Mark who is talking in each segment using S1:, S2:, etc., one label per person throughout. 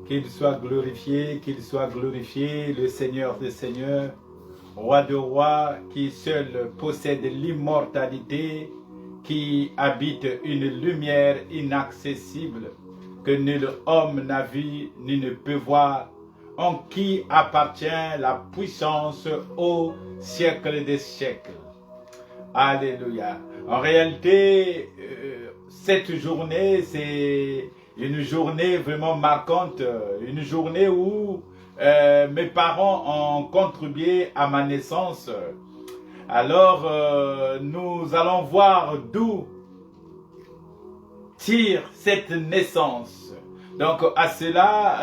S1: Qu'il soit glorifié, le Seigneur des Seigneurs, Roi de rois, qui seul possède l'immortalité, qui habite une lumière inaccessible, que nul homme n'a vu ni ne peut voir, en qui appartient la puissance au siècle des siècles. Alléluia. En réalité, cette journée, c'est une journée vraiment marquante, une journée où mes parents ont contribué à ma naissance. Alors, nous allons voir d'où tire cette naissance. Donc, à cela,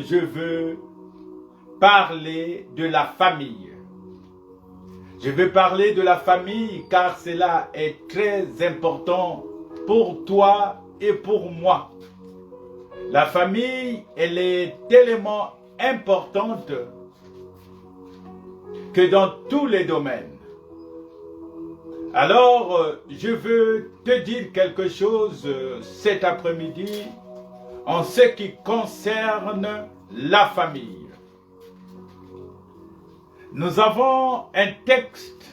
S1: je veux parler de la famille. Je veux parler de la famille car cela est très important pour toi et pour moi. La famille, elle est tellement importante que dans tous les domaines. Alors, je veux te dire quelque chose cet après-midi en ce qui concerne la famille. Nous avons un texte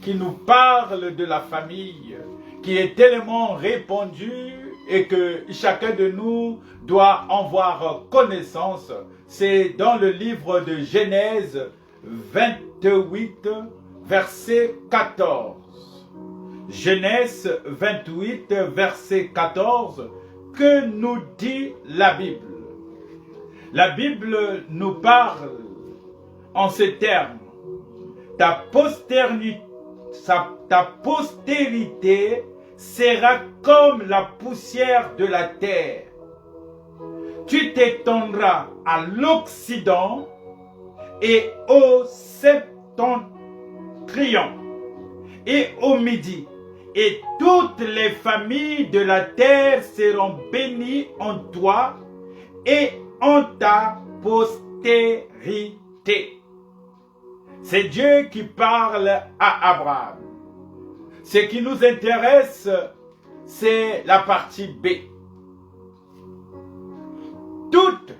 S1: qui nous parle de la famille, qui est tellement répandu et que chacun de nous doit en avoir connaissance. C'est dans le livre de Genèse 28, verset 14. Genèse 28, verset 14, que nous dit la Bible? La Bible nous parle en ces termes: ta postérité sera comme la poussière de la terre. Tu t'étendras à l'Occident et au septentrion et au midi, et toutes les familles de la terre seront bénies en toi et en ta postérité. C'est Dieu qui parle à Abraham. Ce qui nous intéresse, c'est la partie B. Toutes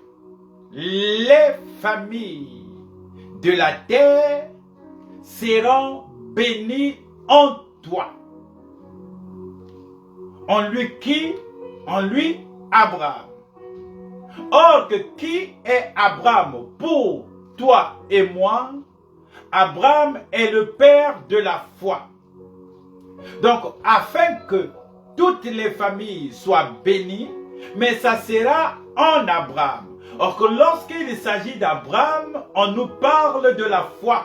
S1: les familles de la terre seront bénies en toi. En lui qui? En lui, Abraham. Or, que qui est Abraham pour toi et moi? Abraham est le père de la foi. Donc, afin que toutes les familles soient bénies, mais ça sera en Abraham. Or que lorsqu'il s'agit d'Abraham, on nous parle de la foi.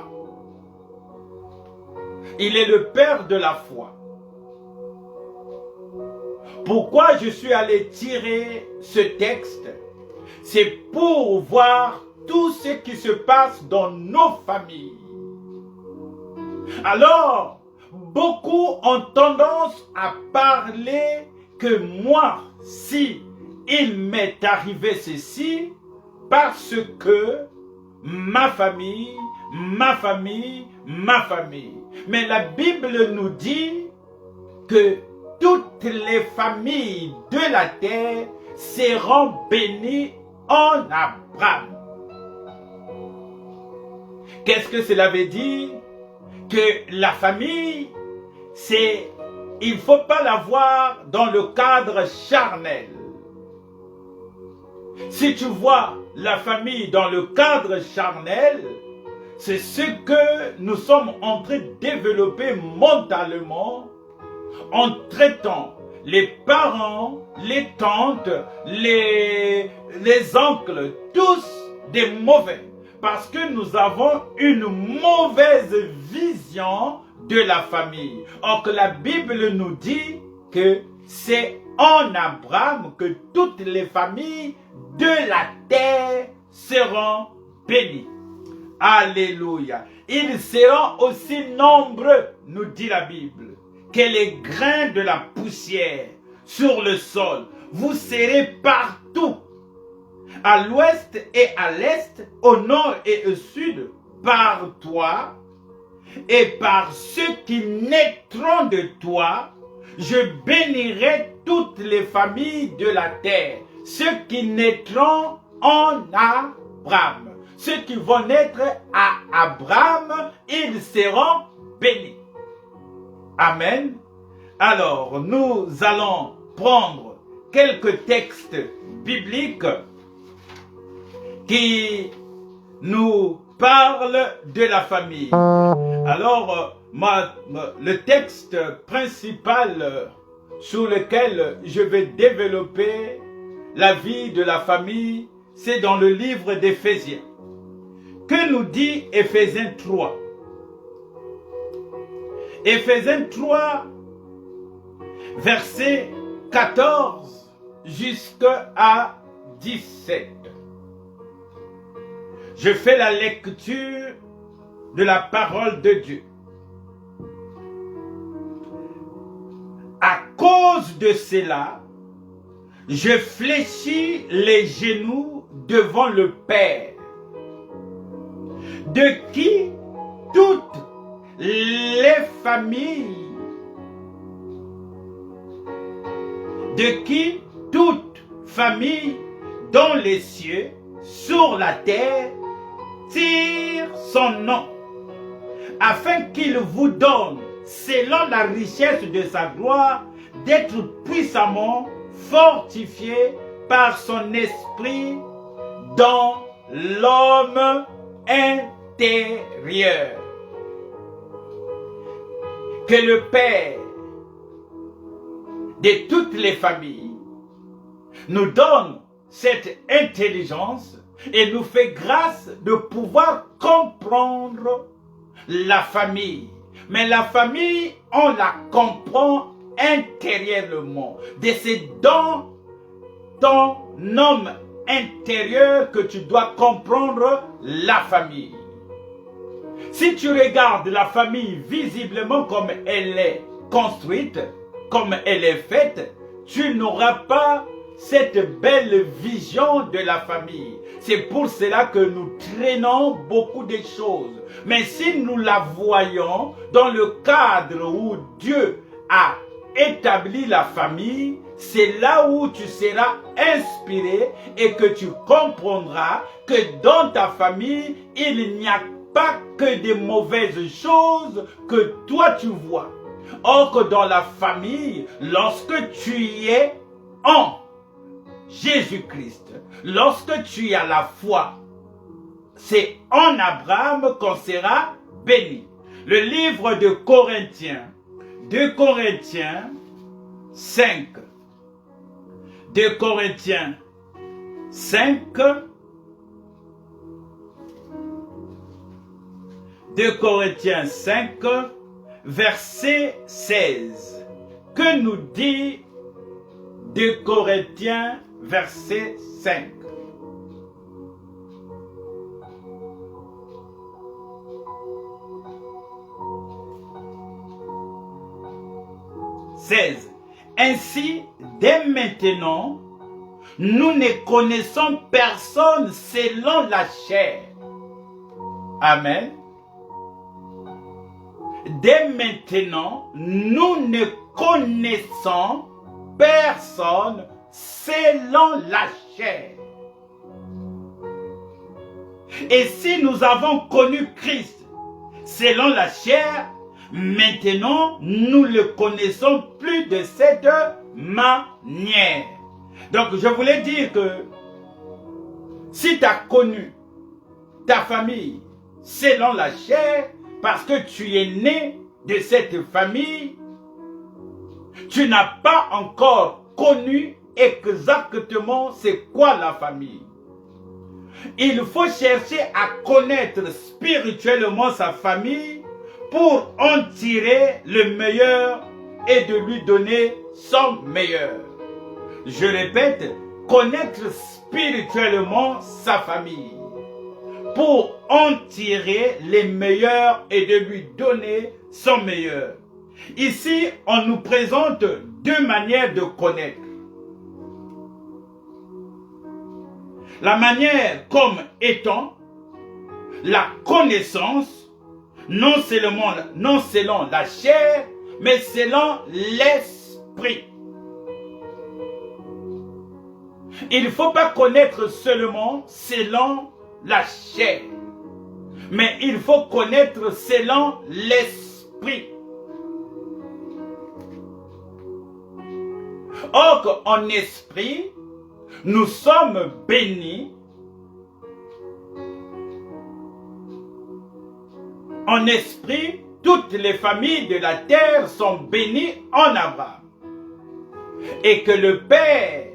S1: Il est le père de la foi. Pourquoi je suis allé tirer ce texte? C'est pour voir tout ce qui se passe dans nos familles. Alors, beaucoup ont tendance à parler que moi, si il m'est arrivé ceci, parce que ma famille. Mais la Bible nous dit que toutes les familles de la terre seront bénies en Abraham. Qu'est-ce que cela veut dire? Que la famille, il ne faut pas la voir dans le cadre charnel. Si tu vois la famille dans le cadre charnel, c'est ce que nous sommes en train de développer mentalement en traitant les parents, les tantes, les oncles, tous des mauvais. Parce que nous avons une mauvaise vision de la famille. Or que la Bible nous dit que c'est en Abraham que toutes les familles de la terre seront bénies. Alléluia. Ils seront aussi nombreux, nous dit la Bible, que les grains de la poussière sur le sol. Vous serez partout, à l'ouest et à l'est, au nord et au sud, par toi et par ceux qui naîtront de toi. Je bénirai toutes les familles de la terre. Ceux qui naîtront en Abraham. Ceux qui vont naître à Abraham, ils seront bénis. Amen. Alors, nous allons prendre quelques textes bibliques qui nous parlent de la famille. Alors, le texte principal sur lequel je vais développer la vie de la famille, c'est dans le livre d'Éphésiens. Que nous dit Éphésiens 3? Éphésiens 3, versets 14 jusqu'à 17. Je fais la lecture de la parole de Dieu. À cause de cela, je fléchis les genoux devant le Père, de qui toutes les familles, dans les cieux, sur la terre, tire son nom, afin qu'il vous donne, selon la richesse de sa gloire, d'être puissamment fortifié par son esprit dans l'homme intérieur. Que le Père de toutes les familles nous donne cette intelligence et nous fait grâce de pouvoir comprendre la famille. Mais la famille, on la comprend intérieurement. C'est dans ton homme intérieur que tu dois comprendre la famille. Si tu regardes la famille visiblement comme elle est construite, comme elle est faite, tu n'auras pas cette belle vision de la famille. C'est pour cela que nous traînons beaucoup de choses. Mais si nous la voyons dans le cadre où Dieu a établi la famille, c'est là où tu seras inspiré et que tu comprendras que dans ta famille, il n'y a pas que des mauvaises choses que toi tu vois. Or que dans la famille, lorsque tu y es en Jésus-Christ, lorsque tu as la foi, c'est en Abraham qu'on sera béni. Le livre de Corinthiens, 2 Corinthiens 5, 2 Corinthiens 5, 2 Corinthiens 5, verset 16. Que nous dit 2 Corinthiens, verset 5? Ainsi, dès maintenant, nous ne connaissons personne selon la chair. Amen. Dès maintenant, nous ne connaissons personne selon la chair. Et si nous avons connu Christ selon la chair, maintenant, nous le connaissons plus de cette manière. Donc, je voulais dire que si tu as connu ta famille selon la chair, parce que tu es né de cette famille, tu n'as pas encore connu exactement c'est quoi la famille. Il faut chercher à connaître spirituellement sa famille pour en tirer le meilleur et de lui donner son meilleur. Je répète, connaître spirituellement sa famille pour en tirer les meilleurs et de lui donner son meilleur. Ici, on nous présente deux manières de connaître. La manière comme étant la connaissance, non selon la chair, mais selon l'esprit. Il ne faut pas connaître seulement selon la chair, mais il faut connaître selon l'esprit. Or, en esprit, nous sommes bénis. En esprit, toutes les familles de la terre sont bénies en Abraham. Et que le père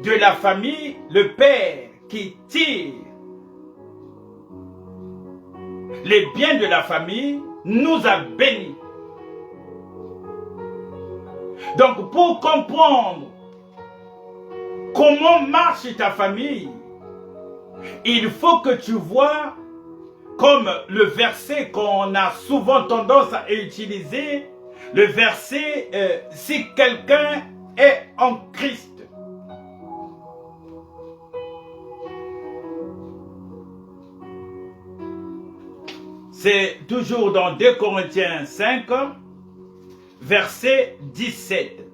S1: de la famille, le père qui tire les biens de la famille, nous a bénis. Donc, pour comprendre comment marche ta famille, il faut que tu vois, comme le verset qu'on a souvent tendance à utiliser, le verset si quelqu'un est en Christ. C'est toujours dans 2 Corinthiens 5, verset 17.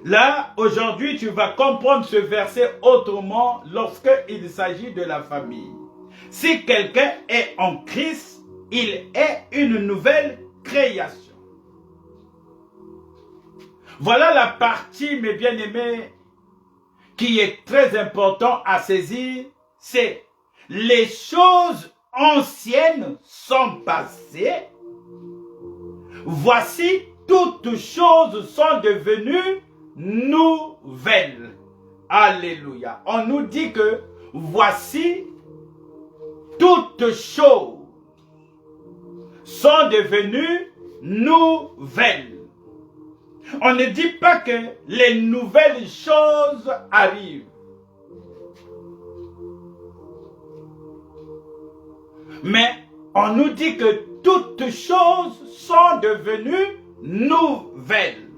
S1: Là, aujourd'hui, tu vas comprendre ce verset autrement lorsqu'il s'agit de la famille. Si quelqu'un est en Christ, il est une nouvelle création. Voilà la partie, mes bien-aimés, qui est très important à saisir, c'est les choses anciennes sont passées. Voici, toutes choses sont devenues nouvelles. Alléluia. On nous dit que voici, toutes choses sont devenues nouvelles. On ne dit pas que les nouvelles choses arrivent. Mais on nous dit que toutes choses sont devenues nouvelles.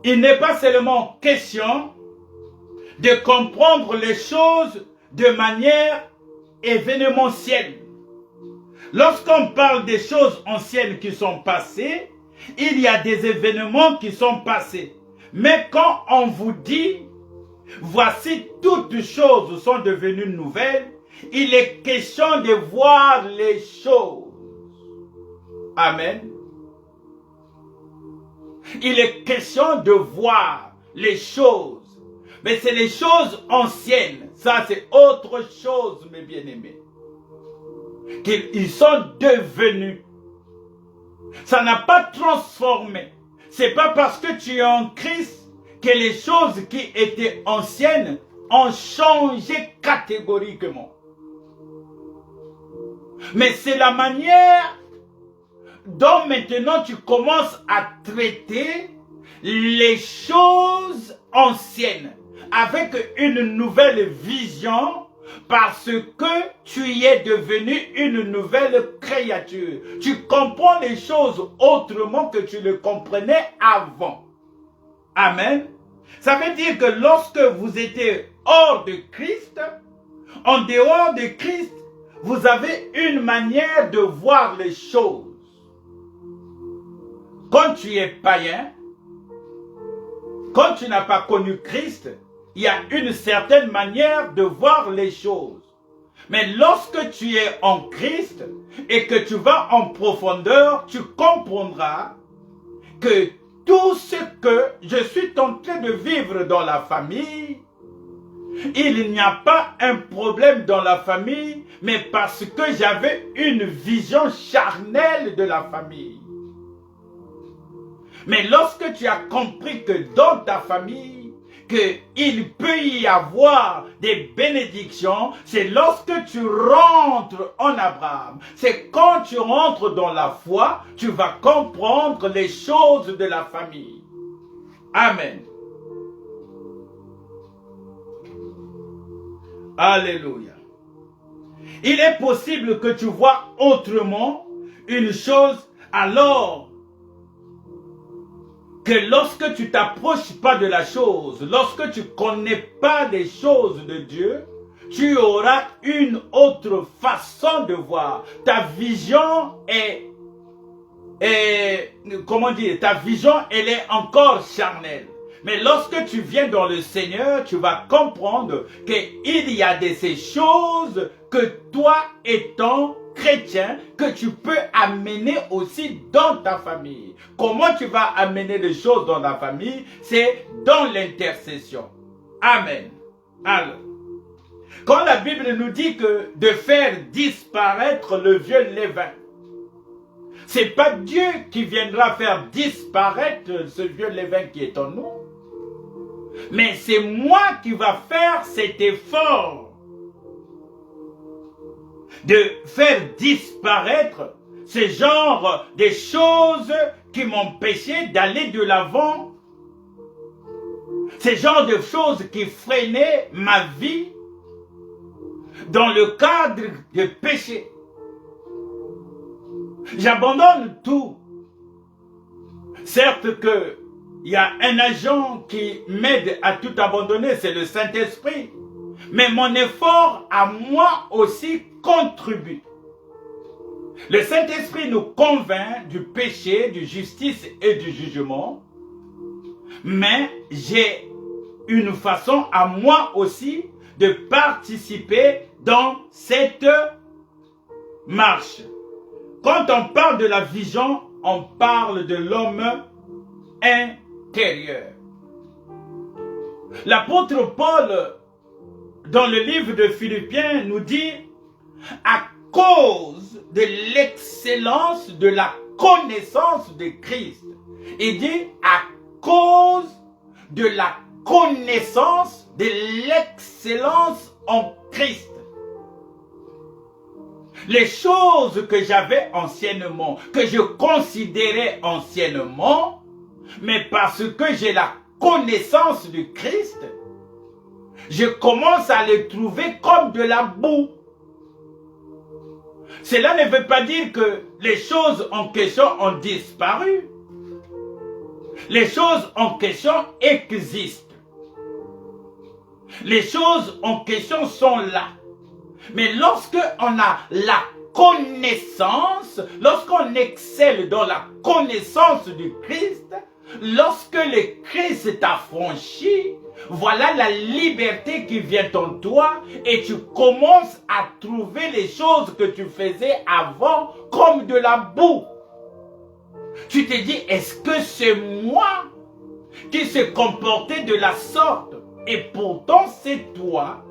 S1: Il n'est pas seulement question de comprendre les choses de manière événementielle. Lorsqu'on parle des choses anciennes qui sont passées, il y a des événements qui sont passés. Mais quand on vous dit, voici toutes choses sont devenues nouvelles, il est question de voir les choses. Amen. Il est question de voir les choses. Mais c'est les choses anciennes. Ça, c'est autre chose, mes bien-aimés. Qu'ils sont devenus. Ça n'a pas transformé. C'est pas parce que tu es en Christ que les choses qui étaient anciennes ont changé catégoriquement. Mais c'est la manière dont maintenant tu commences à traiter les choses anciennes avec une nouvelle vision parce que tu y es devenu une nouvelle créature. Tu comprends les choses autrement que tu le comprenais avant. Amen. Ça veut dire que lorsque vous étiez hors de Christ, en dehors de Christ, vous avez une manière de voir les choses. Quand tu es païen, quand tu n'as pas connu Christ, il y a une certaine manière de voir les choses. Mais lorsque tu es en Christ et que tu vas en profondeur, tu comprendras que tout ce que je suis en train de vivre dans la famille, il n'y a pas un problème dans la famille, mais parce que j'avais une vision charnelle de la famille. Mais lorsque tu as compris que dans ta famille, qu'il peut y avoir des bénédictions, c'est lorsque tu rentres en Abraham. C'est quand tu rentres dans la foi, tu vas comprendre les choses de la famille. Amen. Alléluia. Il est possible que tu vois autrement une chose alors que lorsque tu t'approches pas de la chose, lorsque tu connais pas les choses de Dieu, tu auras une autre façon de voir. Ta vision comment dire, ta vision elle est encore charnelle. Mais lorsque tu viens dans le Seigneur, tu vas comprendre qu'il y a de ces choses que toi étant chrétien, que tu peux amener aussi dans ta famille. Comment tu vas amener les choses dans ta famille? C'est dans l'intercession. Amen. Alors, quand la Bible nous dit que de faire disparaître le vieux levain, c'est pas Dieu qui viendra faire disparaître ce vieux levain qui est en nous, mais c'est moi qui va faire cet effort de faire disparaître ce genre de choses qui m'empêchaient d'aller de l'avant, ce genre de choses qui freinaient ma vie dans le cadre de péché. J'abandonne tout. Certes que il y a un agent qui m'aide à tout abandonner, c'est le Saint-Esprit. Mais mon effort à moi aussi contribue. Le Saint-Esprit nous convainc du péché, de justice et du jugement. Mais j'ai une façon à moi aussi de participer dans cette marche. Quand on parle de la vision, on parle de l'homme intérieur. L'apôtre Paul, dans le livre de Philippiens, nous dit à cause de l'excellence de la connaissance de Christ. Il dit à cause de la connaissance de l'excellence en Christ. Les choses que j'avais anciennement, que je considérais anciennement, mais parce que j'ai la connaissance du Christ, je commence à les trouver comme de la boue. Cela ne veut pas dire que les choses en question ont disparu. Les choses en question existent. Les choses en question sont là. Mais lorsque on a la connaissance, lorsqu'on excelle dans la connaissance du Christ, lorsque le Christ t'a franchi, voilà la liberté qui vient en toi et tu commences à trouver les choses que tu faisais avant comme de la boue. Tu te dis, est-ce que c'est moi qui se comportais de la sorte? Et pourtant c'est toi.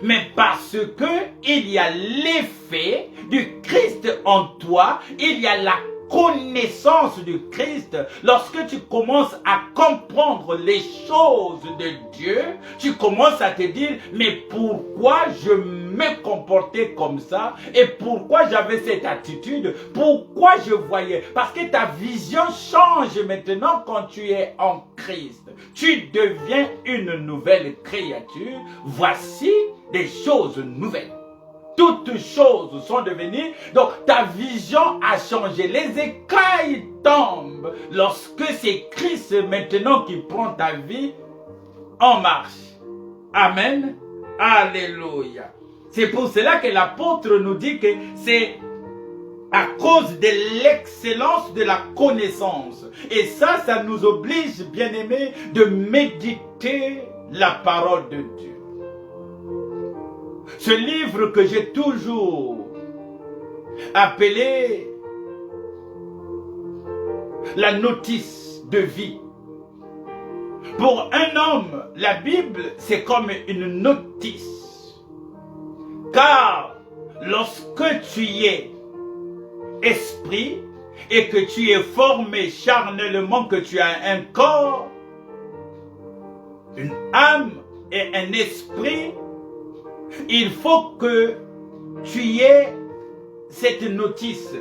S1: Mais parce que il y a l'effet du Christ en toi, il y a la connaissance du Christ. Lorsque tu commences à comprendre les choses de Dieu, tu commences à te dire, mais pourquoi je me comportais comme ça? Et pourquoi j'avais cette attitude? Pourquoi je voyais? Parce que ta vision change maintenant quand tu es en Christ. Tu deviens une nouvelle créature. Voici des choses nouvelles. Toutes choses sont devenues, donc ta vision a changé. Les écailles tombent lorsque c'est Christ maintenant qui prend ta vie en marche. Amen. Alléluia. C'est pour cela que l'apôtre nous dit que c'est à cause de l'excellence de la connaissance. Et ça nous oblige, bien-aimés, de méditer la parole de Dieu. Ce livre que j'ai toujours appelé la notice de vie. Pour un homme, la Bible, c'est comme une notice. Car lorsque tu es esprit et que tu es formé charnellement, que tu as un corps, une âme et un esprit, il faut que tu aies cette notice.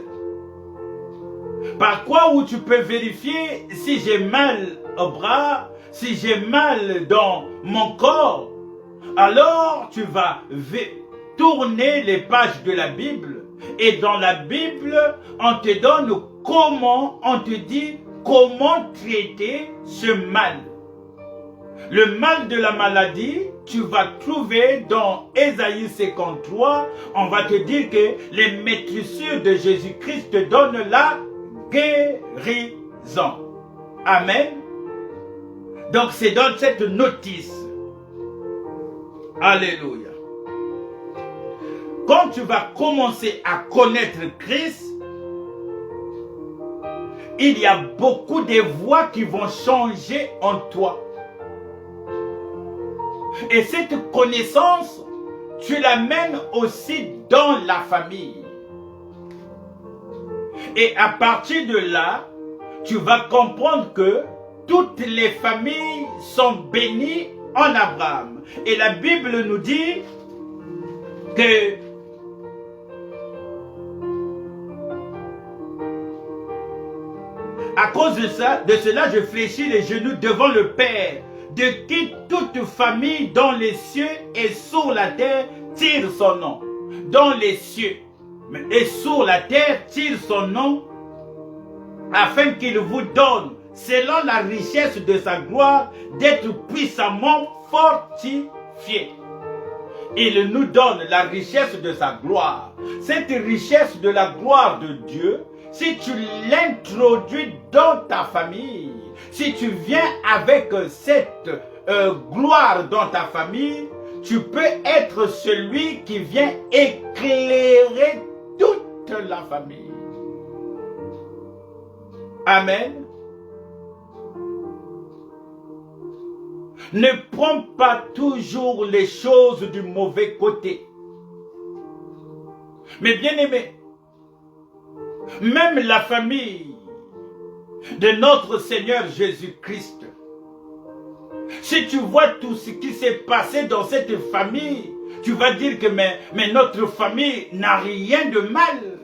S1: Par quoi où tu peux vérifier si j'ai mal au bras, si j'ai mal dans mon corps, alors tu vas tourner les pages de la Bible. Et dans la Bible, on te donne comment, on te dit comment traiter ce mal. Le mal de la maladie, tu vas trouver dans Ésaïe 53, on va te dire que les maîtrissures de Jésus-Christ te donnent la guérison. Amen. Donc c'est dans cette notice. Alléluia. Quand tu vas commencer à connaître Christ, il y a beaucoup de voies qui vont changer en toi. Et cette connaissance, tu l'amènes aussi dans la famille. Et à partir de là, tu vas comprendre que toutes les familles sont bénies en Abraham. Et la Bible nous dit que à cause de cela, je fléchis les genoux devant le Père, de qui toute famille dans les cieux et sur la terre tire son nom. Dans les cieux et sur la terre tire son nom, afin qu'il vous donne, selon la richesse de sa gloire, d'être puissamment fortifiés. Il nous donne la richesse de sa gloire. Cette richesse de la gloire de Dieu, si tu l'introduis dans ta famille, si tu viens avec cette gloire dans ta famille, tu peux être celui qui vient éclairer toute la famille. Amen. Ne prends pas toujours les choses du mauvais côté. Mais bien aimé, même la famille de notre Seigneur Jésus-Christ, si tu vois tout ce qui s'est passé dans cette famille, tu vas dire que mais notre famille n'a rien de mal.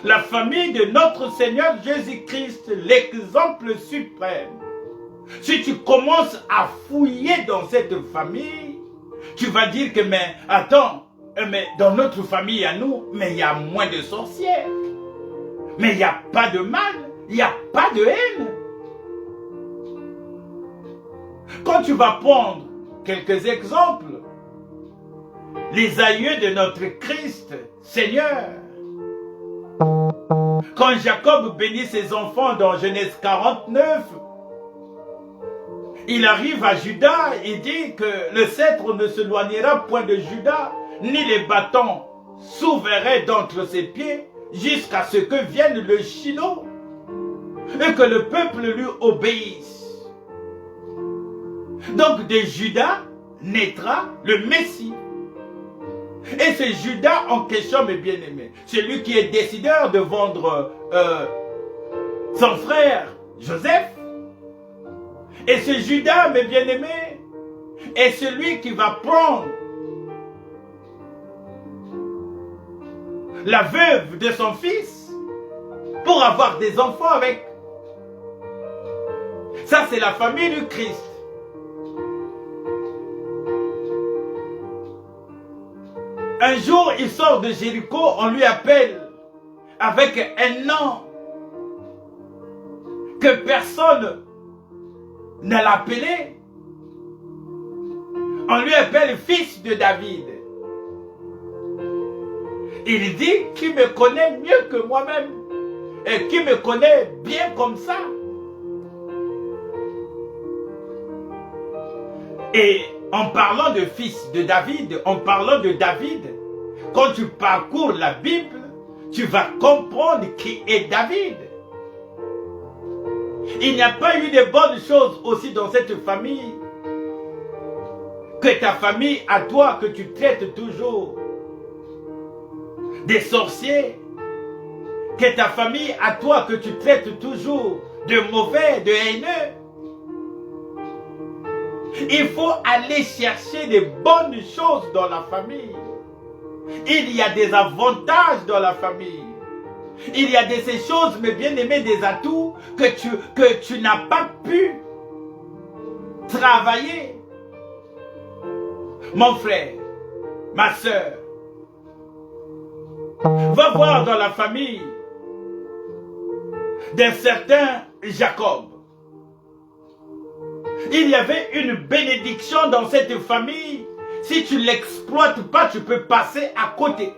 S1: La famille de notre Seigneur Jésus-Christ, l'exemple suprême. Si tu commences à fouiller dans cette famille, tu vas dire que mais attends, mais dans notre famille à nous, mais il y a moins de sorcières. Mais il n'y a pas de mal, il n'y a pas de haine. Quand tu vas prendre quelques exemples, les aïeux de notre Christ, Seigneur, quand Jacob bénit ses enfants dans Genèse 49, il arrive à Judas et dit que le sceptre ne s'éloignera point de Judas, ni les bâtons s'ouvriraient d'entre ses pieds, jusqu'à ce que vienne le Shiloh, et que le peuple lui obéisse. Donc de Judas naîtra le Messie. Et c'est Judas en question, mes bien-aimés. Celui qui est décideur de vendre son frère Joseph. Et ce Judas, mes bien-aimés, est celui qui va prendre la veuve de son fils pour avoir des enfants avec. Ça, c'est la famille du Christ. Un jour, il sort de Jéricho, on lui appelle avec un nom que personne ne l'appelait. On lui appelle fils de David. Il dit, qui me connaît mieux que moi-même et qui me connaît bien comme ça. Et en parlant de fils de David, quand tu parcours la Bible, tu vas comprendre qui est David. Il n'y a pas eu de bonnes choses aussi dans cette famille. Que ta famille à toi, que tu traites toujours des sorciers. Que ta famille à toi, que tu traites toujours de mauvais, de haineux. Il faut aller chercher des bonnes choses dans la famille. Il y a des avantages dans la famille. Il y a de ces choses, mes bien-aimés, des atouts que tu n'as pas pu travailler. Mon frère, ma soeur, va voir dans la famille d'un certain Jacob. Il y avait une bénédiction dans cette famille. Si tu ne l'exploites pas, tu peux passer à côté.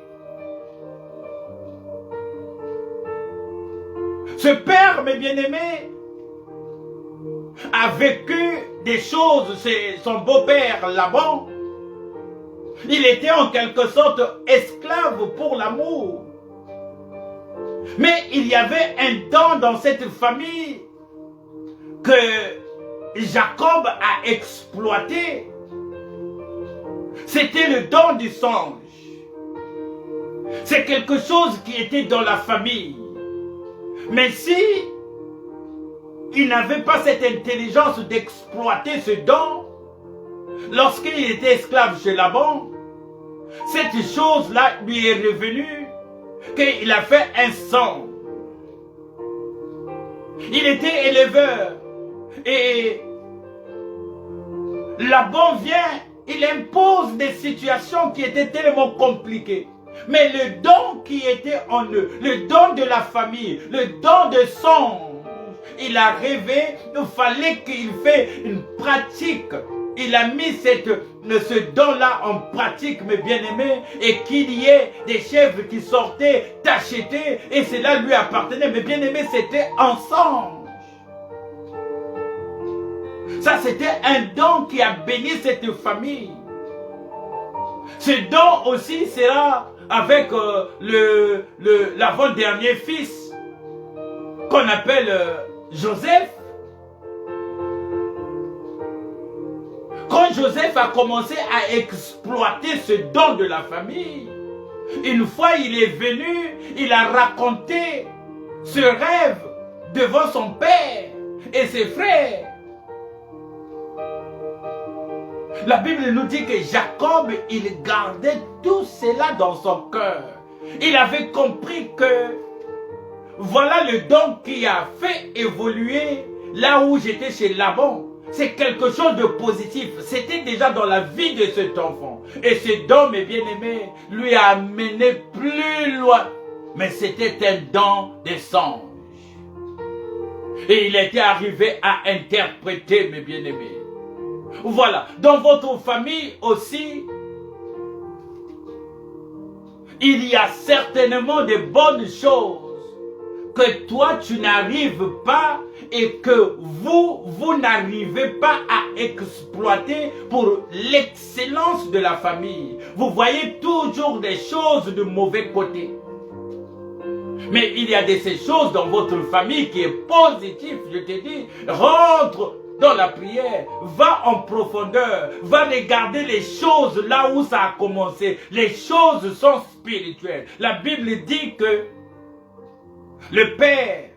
S1: Ce père, mes bien-aimés, a vécu des choses chez son beau-père Laban. Il était en quelque sorte esclave pour l'amour. Mais il y avait un don dans cette famille que Jacob a exploité. C'était le don du songe. C'est quelque chose qui était dans la famille. Mais si il n'avait pas cette intelligence d'exploiter ce don, lorsqu'il était esclave chez Laban, cette chose-là lui est revenue, qu'il a fait un songe. Il était éleveur et Laban vient, il impose des situations qui étaient tellement compliquées. Mais le don qui était en eux, le don de la famille, le don de songe, il a rêvé, il fallait qu'il fasse une pratique. Il a mis ce don-là en pratique, mes bien-aimés, et qu'il y ait des chèvres qui sortaient, t'achetaient, et cela lui appartenait. Mes bien-aimés, c'était ensemble. Ça, c'était un don qui a béni cette famille. Ce don aussi sera avec l'avant-dernier fils, qu'on appelle Joseph. Quand Joseph a commencé à exploiter ce don de la famille, une fois il est venu, il a raconté ce rêve devant son père et ses frères. La Bible nous dit que Jacob, il gardait tout cela dans son cœur. Il avait compris que voilà le don qui a fait évoluer là où j'étais chez Laban. C'est quelque chose de positif. C'était déjà dans la vie de cet enfant. Et ce don, mes bien-aimés, lui a amené plus loin. Mais c'était un don des songes. Et il était arrivé à interpréter, mes bien-aimés. Voilà. Dans votre famille aussi, il y a certainement de bonnes choses que toi tu n'arrives pas et que vous n'arrivez pas à exploiter pour l'excellence de la famille. Vous voyez toujours des choses de mauvais côté. Mais il y a de ces choses dans votre famille qui est positive, je te dis. Rentre dans la prière, va en profondeur, va regarder les choses là où ça a commencé. Les choses sont spirituelles. La Bible dit que le Père,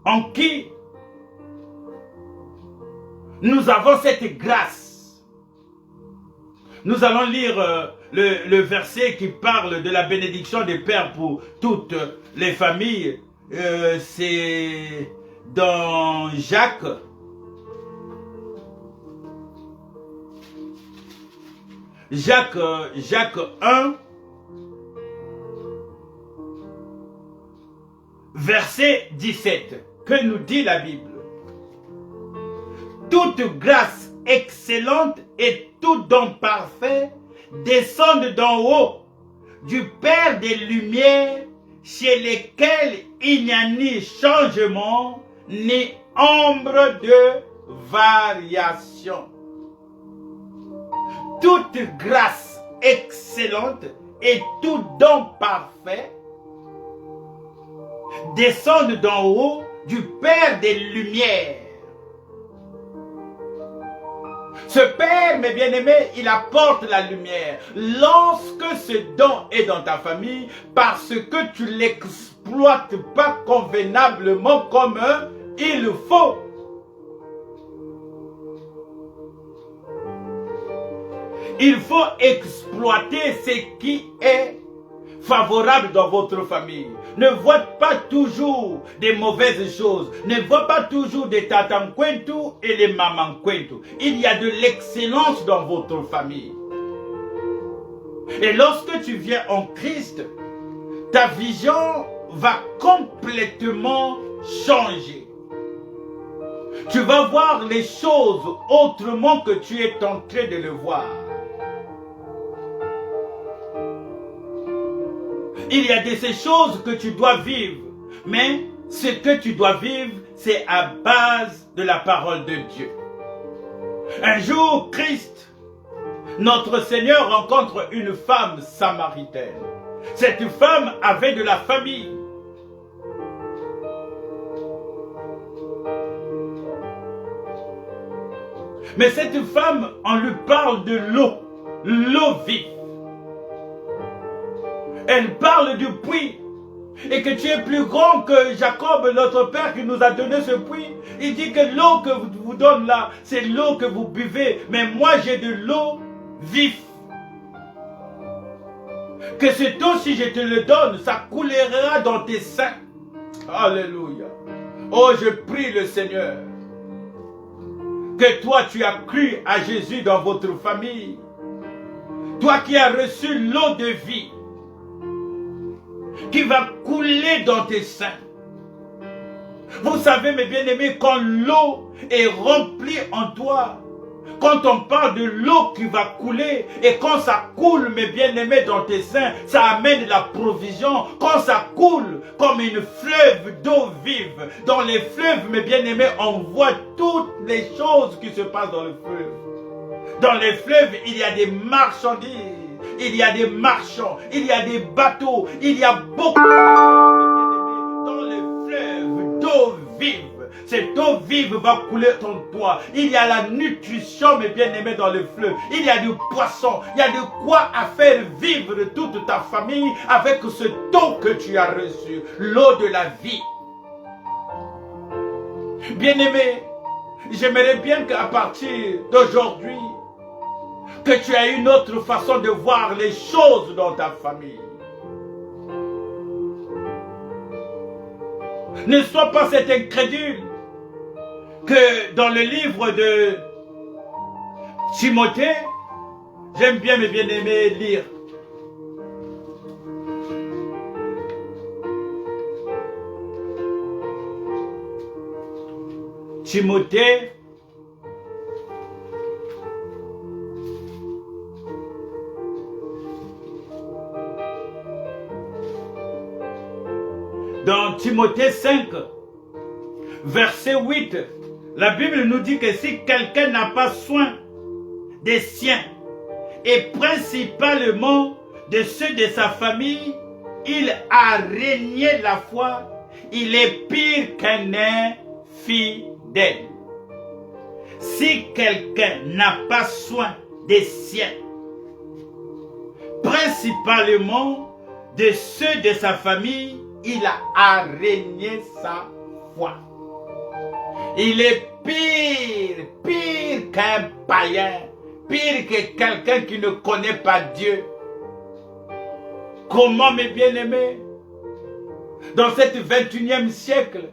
S1: en qui nous avons cette grâce. Nous allons lire le verset qui parle de la bénédiction des pères pour toutes les familles. C'est dans Jacques. Jacques 1. Verset 17, que nous dit la Bible? Toute grâce excellente et tout don parfait descendent d'en haut, du Père des Lumières, chez lesquels il n'y a ni changement, ni ombre de variation. Toute grâce excellente et tout don parfait descendent d'en haut, du Père des Lumières. Ce Père, mes bien-aimés, il apporte la lumière. Lorsque ce don est dans ta famille, parce que tu ne l'exploites pas convenablement comme il faut. Il faut exploiter ce qui est favorable dans votre famille. Ne voit pas toujours des mauvaises choses. Ne voit pas toujours des tatankwentu et les mamankwentu. Il y a de l'excellence dans votre famille. Et lorsque tu viens en Christ, ta vision va complètement changer. Tu vas voir les choses autrement que tu es en train de le voir. Il y a de ces choses que tu dois vivre, mais ce que tu dois vivre, c'est à base de la parole de Dieu. Un jour, Christ, notre Seigneur, rencontre une femme samaritaine. Cette femme avait de la famille. Mais cette femme, on lui parle de l'eau vive. Elle parle du puits. Et que tu es plus grand que Jacob, notre père, qui nous a donné ce puits. Il dit que l'eau que vous donne là, c'est l'eau que vous buvez. Mais moi, j'ai de l'eau vive. Que cette eau, si je te le donne, ça coulera dans tes seins. Alléluia. Oh, je prie le Seigneur. Que toi, tu as cru à Jésus dans votre famille. Toi qui as reçu l'eau de vie, qui va couler dans tes seins. Vous savez, mes bien-aimés, quand l'eau est remplie en toi, quand on parle de l'eau qui va couler, et quand ça coule, mes bien-aimés, dans tes seins, ça amène la provision. Quand ça coule comme une fleuve d'eau vive, dans les fleuves, mes bien-aimés, on voit toutes les choses qui se passent dans le fleuve. Dans les fleuves, il y a des marchandises. Il y a des marchands, il y a des bateaux, il y a beaucoup de choses dans les fleuves d'eau vive. Cette eau vive va couler en toi. Il y a la nutrition, mes bien-aimés, dans le fleuve. Il y a du poisson. Il y a de quoi à faire vivre toute ta famille avec ce eau que tu as reçu. L'eau de la vie. Bien-aimés, j'aimerais bien qu'à partir d'aujourd'hui, que tu aies une autre façon de voir les choses dans ta famille. Ne sois pas cet incrédule que dans le livre de Timothée, j'aime bien mes bien-aimés lire. Timothée, dans Timothée 5, verset 8, la Bible nous dit que si quelqu'un n'a pas soin des siens, et principalement de ceux de sa famille, il a régné la foi, il est pire qu'un infidèle. Si quelqu'un n'a pas soin des siens, principalement de ceux de sa famille, il a régné sa foi. Il est pire qu'un païen, pire que quelqu'un qui ne connaît pas Dieu. Comment, mes bien-aimés, dans ce 21e siècle,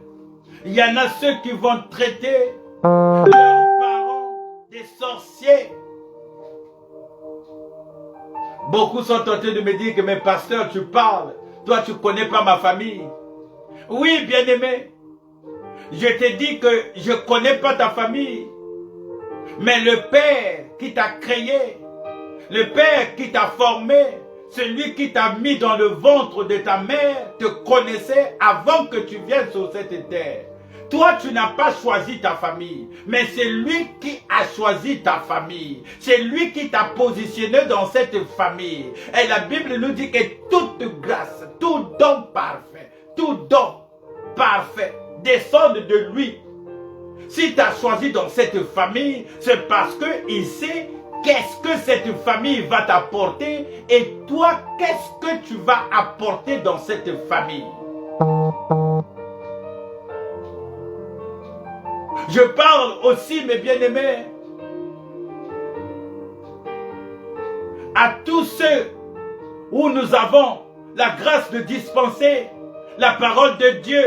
S1: il y en a ceux qui vont traiter leurs parents des sorciers. Beaucoup sont tentés de me dire que, mes pasteurs, tu parles. Toi, tu ne connais pas ma famille. Oui, bien-aimé. Je te dis que je ne connais pas ta famille. Mais le Père qui t'a créé, le Père qui t'a formé, celui qui t'a mis dans le ventre de ta mère, te connaissait avant que tu viennes sur cette terre. Toi, tu n'as pas choisi ta famille, mais c'est lui qui a choisi ta famille. C'est lui qui t'a positionné dans cette famille. Et la Bible nous dit que toute grâce, tout don parfait descend de lui. Si tu as choisi dans cette famille, c'est parce qu'il sait qu'est-ce que cette famille va t'apporter et toi, qu'est-ce que tu vas apporter dans cette famille. Je parle aussi, mes bien-aimés, à tous ceux où nous avons la grâce de dispenser la parole de Dieu,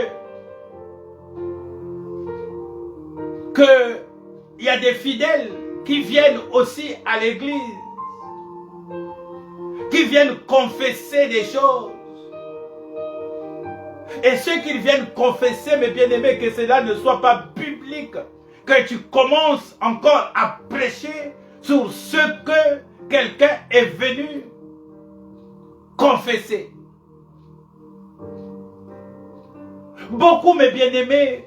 S1: qu'il y a des fidèles qui viennent aussi à l'église, qui viennent confesser des choses. Et ceux qui viennent confesser, mes bien-aimés, que cela ne soit pas biblique, que tu commences encore à prêcher sur ce que quelqu'un est venu confesser. Beaucoup, mes bien-aimés,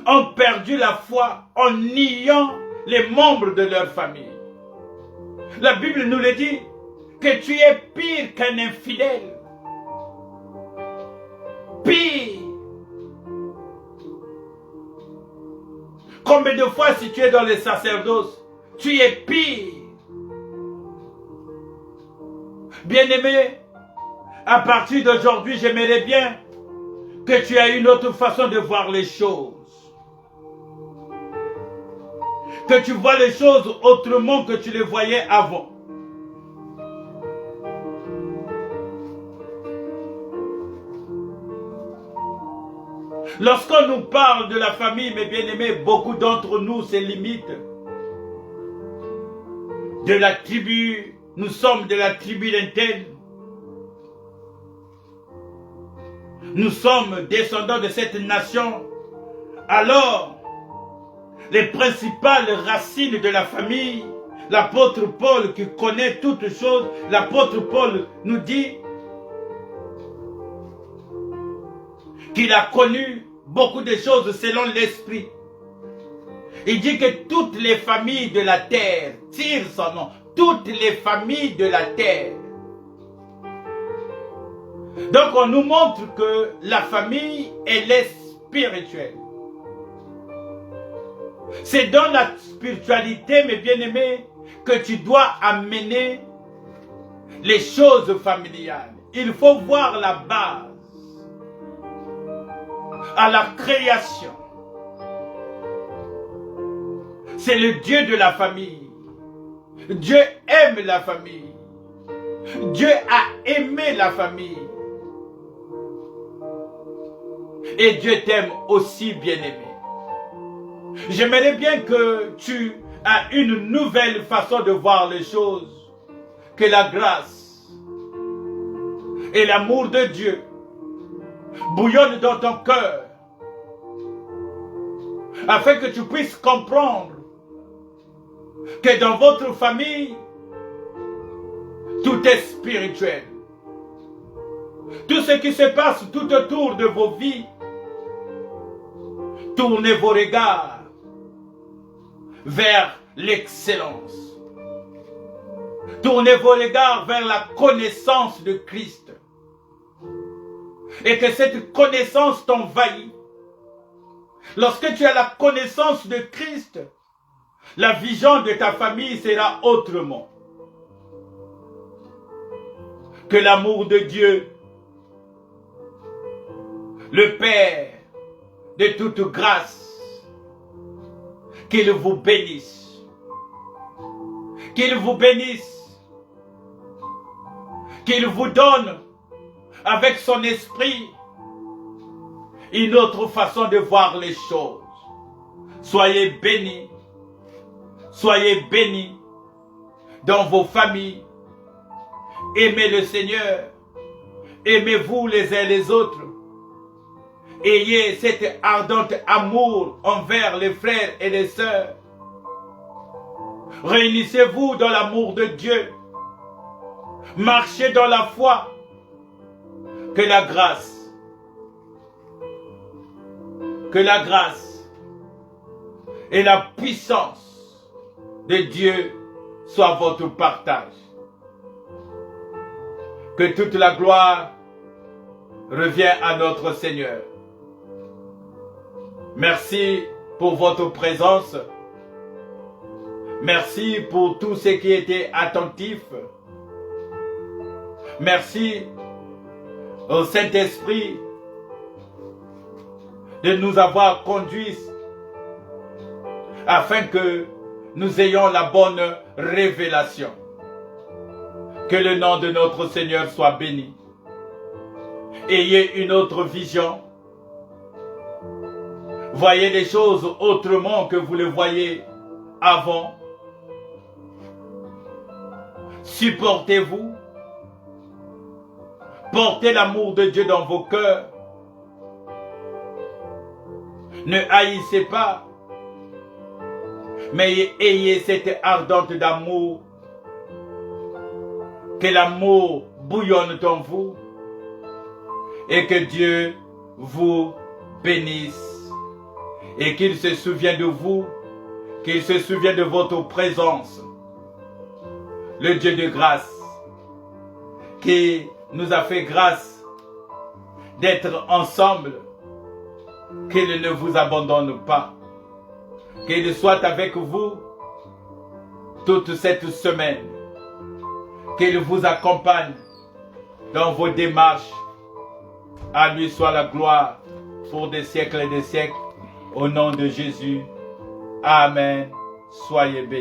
S1: ont perdu la foi en niant les membres de leur famille. La Bible nous le dit, que tu es pire qu'un infidèle. Pire. Combien de fois si tu es dans le sacerdoce, tu es pire. Bien-aimé, à partir d'aujourd'hui, j'aimerais bien que tu aies une autre façon de voir les choses. Que tu vois les choses autrement que tu les voyais avant. Lorsqu'on nous parle de la famille, mes bien-aimés, beaucoup d'entre nous se limitent. De la tribu, nous sommes de la tribu d'Intel. Nous sommes descendants de cette nation. Alors, les principales racines de la famille, l'apôtre Paul qui connaît toutes choses, l'apôtre Paul nous dit qu'il a connu beaucoup de choses selon l'esprit. Il dit que toutes les familles de la terre, tire son nom, toutes les familles de la terre. Donc on nous montre que la famille, elle est spirituelle. C'est dans la spiritualité, mes bien-aimés, que tu dois amener les choses familiales. Il faut voir la base à la création. C'est le Dieu de la famille. Dieu aime la famille. Dieu a aimé la famille. Et Dieu t'aime aussi, bien-aimé. J'aimerais bien que tu aies une nouvelle façon de voir les choses. Que la grâce et l'amour de Dieu bouillonnent dans ton cœur. Afin que tu puisses comprendre que dans votre famille, tout est spirituel. Tout ce qui se passe tout autour de vos vies, tournez vos regards vers l'excellence. Tournez vos regards vers la connaissance de Christ. Et que cette connaissance t'envahit. Lorsque tu as la connaissance de Christ, la vision de ta famille sera autrement. Que l'amour de Dieu, le Père de toute grâce, qu'il vous bénisse. Qu'il vous bénisse. Qu'il vous donne avec son esprit une autre façon de voir les choses. Soyez bénis. Soyez bénis dans vos familles. Aimez le Seigneur. Aimez-vous les uns les autres. Ayez cet ardent amour envers les frères et les sœurs. Réunissez-vous dans l'amour de Dieu. Marchez dans la foi. Que la grâce et la puissance de Dieu soient votre partage. Que toute la gloire revient à notre Seigneur. Merci pour votre présence. Merci pour tous ceux qui étaient attentifs. Merci au Saint-Esprit de nous avoir conduits afin que nous ayons la bonne révélation. Que le nom de notre Seigneur soit béni. Ayez une autre vision. Voyez les choses autrement que vous les voyez avant. Supportez-vous. Portez l'amour de Dieu dans vos cœurs. Ne haïssez pas, mais ayez cette ardente d'amour. Que l'amour bouillonne en vous et que Dieu vous bénisse et qu'il se souvienne de vous, qu'il se souvienne de votre présence. Le Dieu de grâce qui nous a fait grâce d'être ensemble, qu'il ne vous abandonne pas, qu'il soit avec vous toute cette semaine, qu'il vous accompagne dans vos démarches. À lui soit la gloire pour des siècles et des siècles. Au nom de Jésus. Amen. Soyez bénis.